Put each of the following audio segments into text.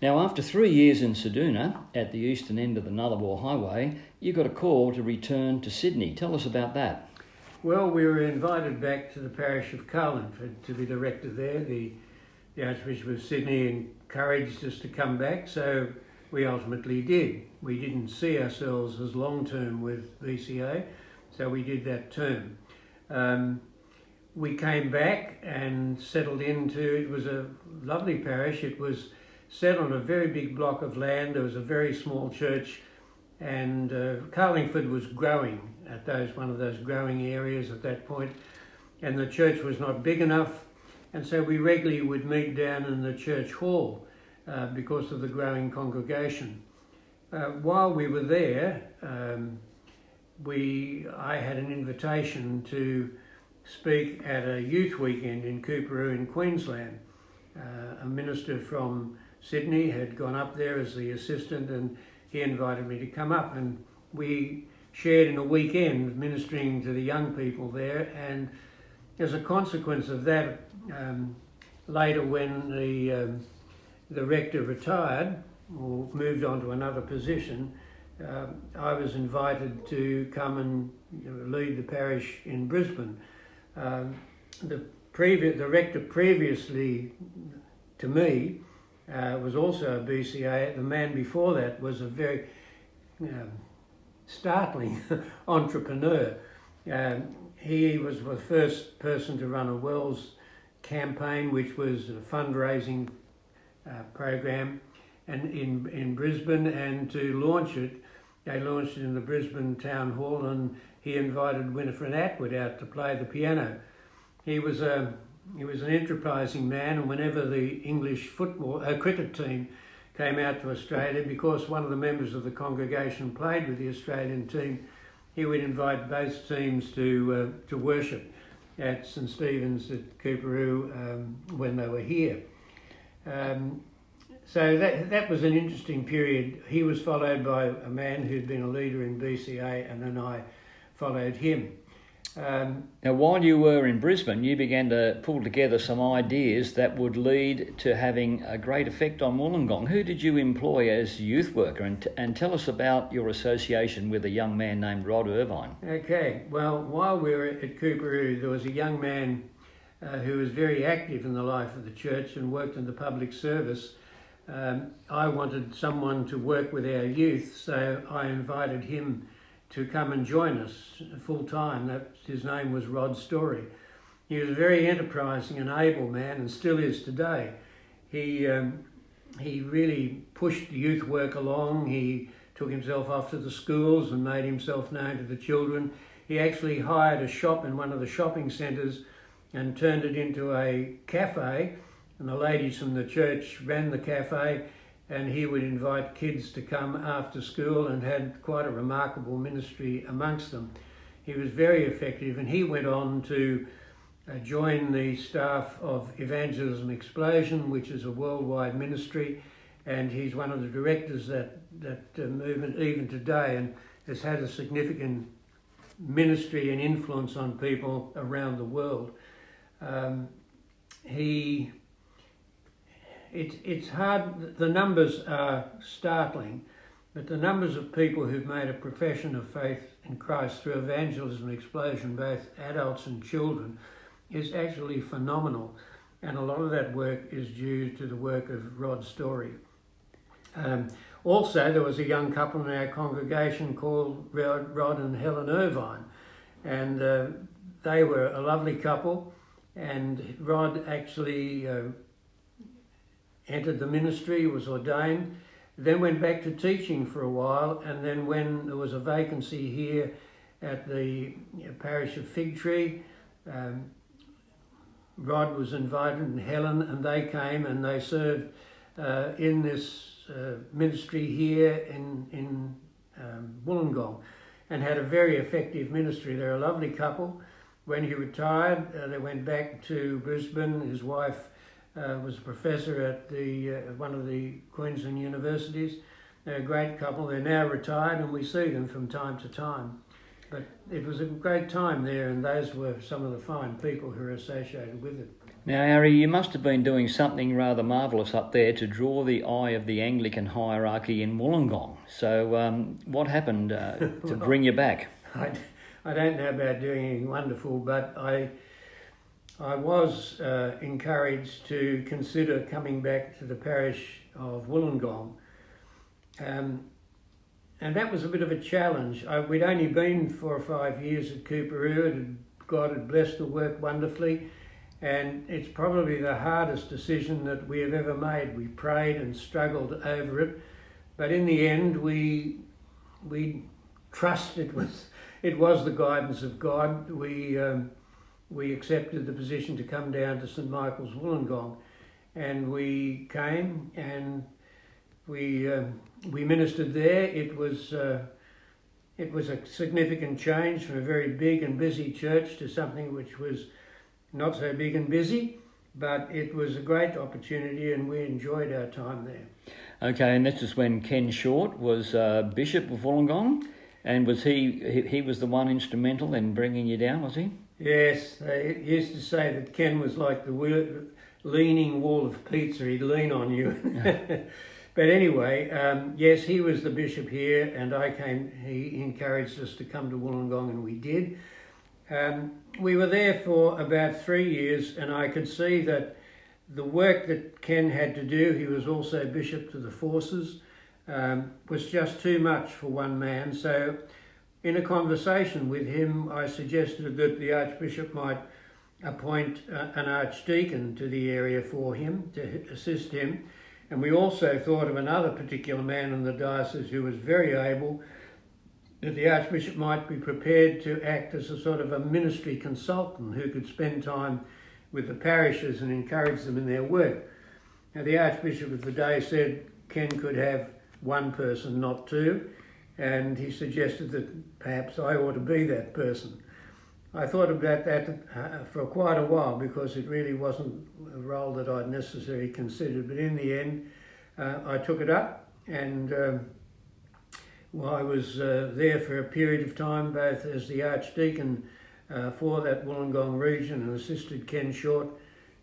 Now, after 3 years in Ceduna, at the eastern end of the Nullarbor Highway, you got a call to return to Sydney. Tell us about that. Well, we were invited back to the parish of Carlingford to be the rector there. The Archbishop of Sydney encouraged us to come back, so we ultimately did. We didn't see ourselves as long-term with VCA, so we did that term. We came back and settled into, it was a lovely parish. It was set on a very big block of land. There was a very small church, and Carlingford was growing at one of those growing areas at that point, and the church was not big enough, and so we regularly would meet down in the church hall because of the growing congregation. While we were there, I had an invitation to speak at a youth weekend in Coorparoo in Queensland. A minister from Sydney had gone up there as the assistant, and he invited me to come up, and we shared in a weekend ministering to the young people there. And as a consequence of that, later when the rector retired or moved on to another position, I was invited to come and lead the parish in Brisbane. The rector previously to me was also a BCA. The man before that was a very startling entrepreneur. He was the first person to run a Wells campaign, which was a fundraising program, and in Brisbane, and to launch it, they launched it in the Brisbane Town Hall, and he invited Winifred Atwood out to play the piano. He was an enterprising man, and whenever the English cricket team came out to Australia, because one of the members of the congregation played with the Australian team, he would invite both teams to worship at St Stephen's at Coorparoo when they were here. So that was an interesting period. He was followed by a man who'd been a leader in BCA, and then I followed him. Now, while you were in Brisbane, you began to pull together some ideas that would lead to having a great effect on Wollongong. Who did you employ as youth worker? And tell us about your association with a young man named Rod Irvine. Okay, well, while we were at Coorparoo, there was a young man who was very active in the life of the church and worked in the public service. I wanted someone to work with our youth, so I invited him to come and join us full-time. His name was Rod Story. He was a very enterprising and able man, and still is today. He really pushed the youth work along. He took himself off to the schools and made himself known to the children. He actually hired a shop in one of the shopping centres and turned it into a cafe, and the ladies from the church ran the cafe, and he would invite kids to come after school and had quite a remarkable ministry amongst them. He was very effective, and he went on to join the staff of Evangelism Explosion, which is a worldwide ministry, and he's one of the directors that movement even today, and has had a significant ministry and influence on people around the world. It's hard, the numbers are startling, but the numbers of people who've made a profession of faith in Christ through Evangelism Explosion, both adults and children, is actually phenomenal. And a lot of that work is due to the work of Rod Story. Also, there was a young couple in our congregation called Rod and Helen Irvine, and they were a lovely couple, and Rod actually entered the ministry, was ordained, then went back to teaching for a while, and then when there was a vacancy here at the parish of Fig Tree, Rod was invited, and Helen, and they came and they served in this ministry here in Wollongong, and had a very effective ministry. They're a lovely couple. When he retired, they went back to Brisbane. His wife was a professor at one of the Queensland universities. They're a great couple. They're now retired, and we see them from time to time. But it was a great time there, and those were some of the fine people who are associated with it. Now, Harry, you must have been doing something rather marvellous up there to draw the eye of the Anglican hierarchy in Wollongong. So what happened to bring you back? I don't know about doing anything wonderful, but I was encouraged to consider coming back to the parish of Wollongong. And that was a bit of a challenge. We'd only been 4 or 5 years at Coorparoo. God had blessed the work wonderfully. And it's probably the hardest decision that we have ever made. We prayed and struggled over it. But in the end, we trusted it was the guidance of God. We accepted the position to come down to St Michael's Wollongong. And we came and we ministered there. It was a significant change from a very big and busy church to something which was not so big and busy, but it was a great opportunity and we enjoyed our time there. Okay, and this is when Ken Short was Bishop of Wollongong, and was he was the one instrumental in bringing you down, was he? Yes, they used to say that Ken was like the leaning wall of pizza, he'd lean on you. But anyway, yes, he was the bishop here and he encouraged us to come to Wollongong and we did. We were there for about 3 years and I could see that the work that Ken had to do, he was also bishop to the forces, was just too much for one man. So in a conversation with him, I suggested that the Archbishop might appoint an archdeacon to the area for him, to assist him. And we also thought of another particular man in the diocese who was very able, that the Archbishop might be prepared to act as a sort of a ministry consultant who could spend time with the parishes and encourage them in their work. Now, the Archbishop of the day said Ken could have one person, not two, and he suggested that perhaps I ought to be that person. I thought about that for quite a while because it really wasn't a role that I'd necessarily considered, but in the end I took it up and I was there for a period of time, both as the Archdeacon for that Wollongong region and assisted Ken Short,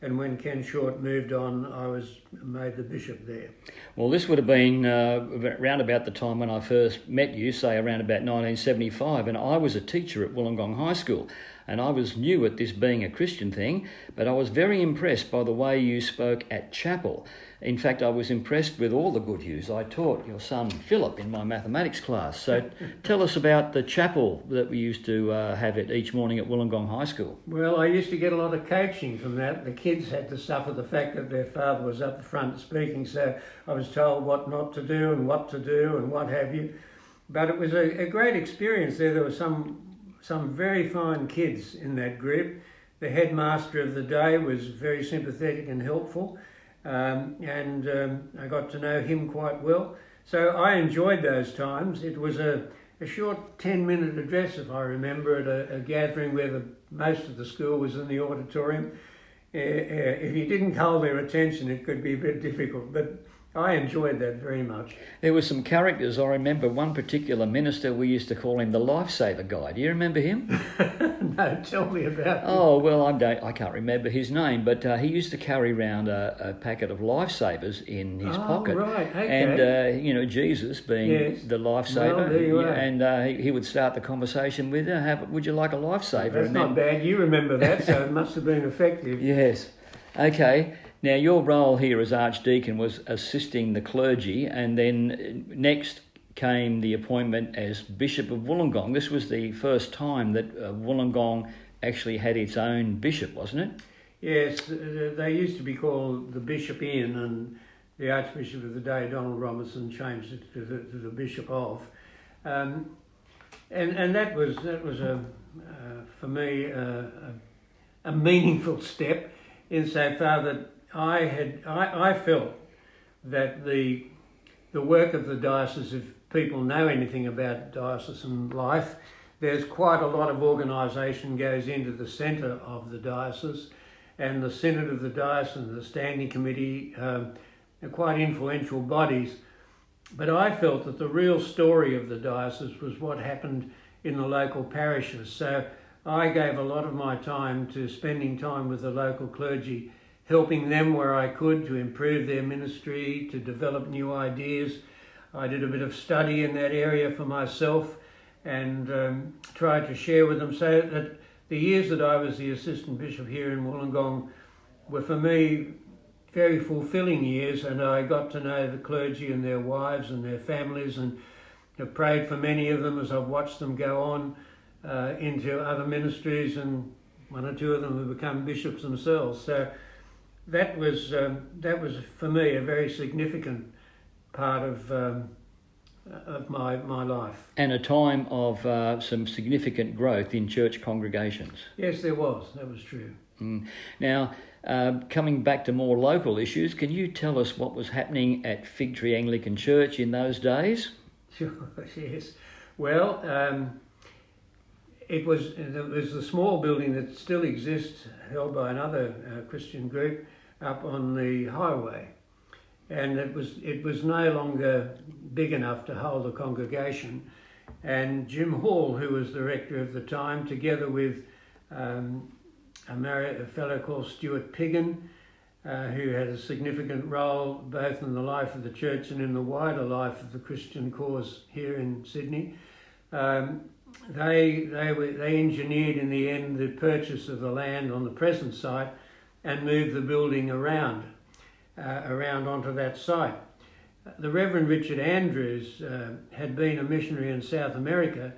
and when Ken Short moved on, I was made the bishop there. Well, this would have been around about the time when I first met you, say around about 1975, and I was a teacher at Wollongong High School, and I was new at this being a Christian thing, but I was very impressed by the way you spoke at chapel. In fact, I was impressed with all the Goodhews. I taught your son Philip in my mathematics class. So tell us about the chapel that we used to have it each morning at Wollongong High School. Well, I used to get a lot of coaching from that. The kids had to suffer the fact that their father was up the front speaking, so I was told what not to do and what to do and what have you. But it was a great experience there. There were some very fine kids in that group. The headmaster of the day was very sympathetic and helpful. I got to know him quite well. So I enjoyed those times. It was a short 10-minute address, if I remember, at a gathering where most of the school was in the auditorium. If you didn't hold their attention, it could be a bit difficult, but I enjoyed that very much. There were some characters. I remember one particular minister, we used to call him the Lifesaver Guy. Do you remember him? No, tell me about him. Oh, well, I can't remember his name, but he used to carry around a packet of lifesavers in his pocket. Right, okay. And, Jesus being the lifesaver. Well, there you are. And he would start the conversation with, would you like a lifesaver? That's not bad. You remember that, so it must have been effective. Yes. Okay. Now, your role here as Archdeacon was assisting the clergy, and then next came the appointment as Bishop of Wollongong. This was the first time that Wollongong actually had its own bishop, wasn't it? Yes, they used to be called the Bishop in, and the Archbishop of the day, Donald Robinson, changed it to the Bishop of. And that was for me a meaningful step insofar that I felt that the work of the diocese, if people know anything about diocesan life, there's quite a lot of organisation goes into the centre of the diocese, and the Synod of the Diocese and the Standing Committee are quite influential bodies. But I felt that the real story of the diocese was what happened in the local parishes. So I gave a lot of my time to spending time with the local clergy, helping them where I could to improve their ministry, to develop new ideas. I did a bit of study in that area for myself and tried to share with them, so that the years that I was the assistant bishop here in Wollongong were for me very fulfilling years, and I got to know the clergy and their wives and their families, and have prayed for many of them as I've watched them go on into other ministries, and one or two of them have become bishops themselves. So that was for me a very significant part of my life. And a time of some significant growth in church congregations. Yes, there was. That was true. Now, coming back to more local issues, can you tell us what was happening at Fig Tree Anglican Church in those days? Sure, yes. Well, it was a small building that still exists, held by another Christian group, up on the highway. And it was no longer big enough to hold a congregation. And Jim Hall, who was the rector of the time, together with a fellow called Stuart Piggin, who had a significant role both in the life of the church and in the wider life of the Christian cause here in Sydney. They engineered in the end the purchase of the land on the present site and moved the building around onto that site. The Reverend Richard Andrews had been a missionary in South America,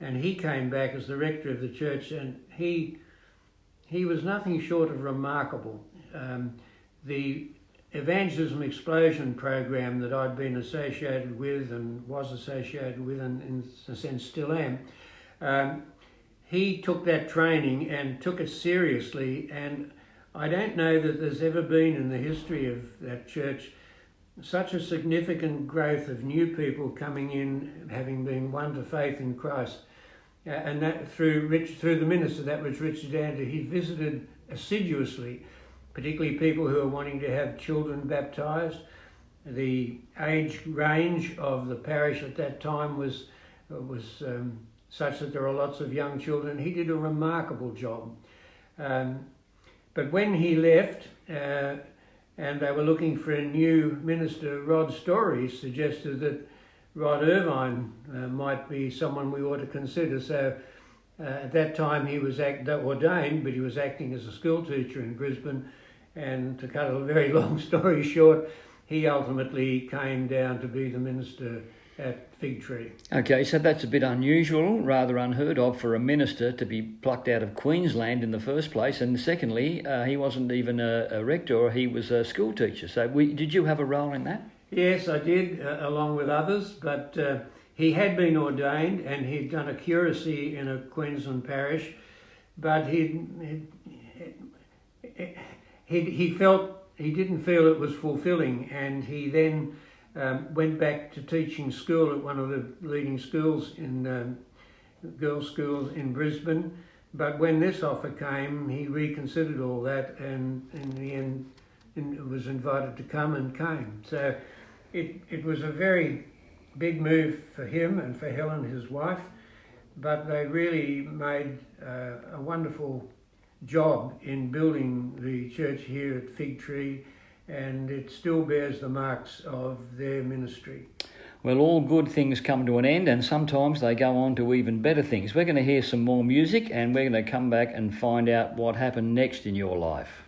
and he came back as the rector of the church, and he was nothing short of remarkable. The Evangelism Explosion program that I'd been associated with and was associated with, and in a sense still am, he took that training and took it seriously, and I don't know that there's ever been in the history of that church such a significant growth of new people coming in, having been won to faith in Christ. And that through the minister, that was Richard Andrew. He visited assiduously, particularly people who are wanting to have children baptised. The age range of the parish at that time was such that there were lots of young children. He did a remarkable job. But when he left, and they were looking for a new minister, Rod Story suggested that Rod Irvine might be someone we ought to consider. So at that time he was ordained, but he was acting as a school teacher in Brisbane. And to cut a very long story short, he ultimately came down to be the minister at Fig Tree. Okay, so that's a bit unusual, rather unheard of for a minister to be plucked out of Queensland in the first place. And secondly, he wasn't even a rector, he was a school teacher. So did you have a role in that? Yes, I did, along with others, but he had been ordained and he'd done a curacy in a Queensland parish, but he didn't feel it was fulfilling, and he then went back to teaching school at one of the leading schools in girls' schools in Brisbane. But when this offer came, he reconsidered all that, and in the end was invited to come and came. So it was a very big move for him and for Helen, his wife, but they really made a wonderful job in building the church here at Fig Tree, and it still bears the marks of their ministry. Well, all good things come to an end, and sometimes they go on to even better things. We're going to hear some more music, and we're going to come back and find out what happened next in your life.